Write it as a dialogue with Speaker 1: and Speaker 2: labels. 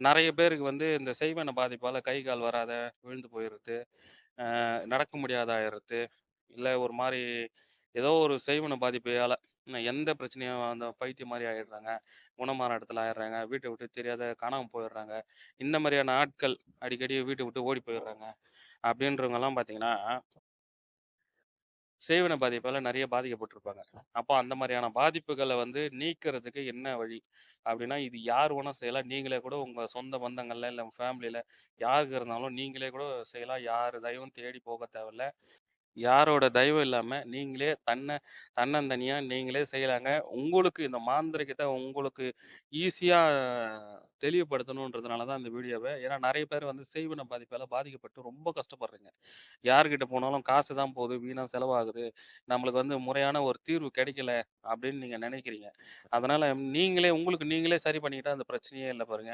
Speaker 1: நெறைய பேருக்கு வந்து இந்த செய்வன பாதிப்பால கை, கால் வராத விழுந்து போயிறது. நடக்க முடியாத ஆயிறது. இல்ல ஒரு மாரி ஏதோ ஒரு செய்வன பாதிப்பால எந்த பிரச்சனையும் அந்த பைத்தியம் மாரி ஆயிடுறாங்க. குணமாற இடத்துல ஆயிடுறாங்க. வீட்ட விட்டு தெரியாத காணாம போயிடுறாங்க. இந்த மாரியான ஆட்கள் அடிக்கடி வீட்ட விட்டு ஓடி போயிடுறாங்க. அப்படின்றவங்கலாம் பார்த்தீங்கன்னா, செய்வன பாதிப்பால நெறைய பாதிக்கப்பட்டிருப்பாங்க. அப்போ அந்த மாரியான பாதிப்புகள வந்து நீக்கிறதுக்கு என்ன வழி? அப்படின்னா, இது யார் வேணா செய்யலாம். நீங்களே கூட உங்க சொந்த பந்தங்கள்ல, இல்ல ஃபேமிலில யாருக்கு இருந்தாலும் நீங்களே கூட செய்யலாம். யார் தயவும் தேடி போக தேவையில்ல. யாரோட தயவும் இல்லாம நீங்களே தன்னந்தனியா நீங்களே செய்யலாங்க. உங்களுக்கு இந்த மாந்திரீகத்த உங்களுக்கு ஈஸியா தெளிவுபடுத்தணுன்றதுனால தான் இந்த வீடியோவ. ஏன்னா நெறைய பேர் வந்து செய்வன பாதிப்பால பாதிக்கப்பட்டு ரொம்ப கஷ்டப்படுறீங்க. யார்கிட்ட போனாலும் காசு தான் போகுது, வீணா செலவாகுது. நம்மளுக்கு வந்து முறையான ஒரு தீர்வு கிடைக்கல அப்படின்னு நீங்க நினைக்கிறீங்க. அதனால நீங்களே உங்களுக்கு நீங்களே சரி பண்ணிக்கிட்டா அந்த பிரச்சனையே இல்ல பாருங்க.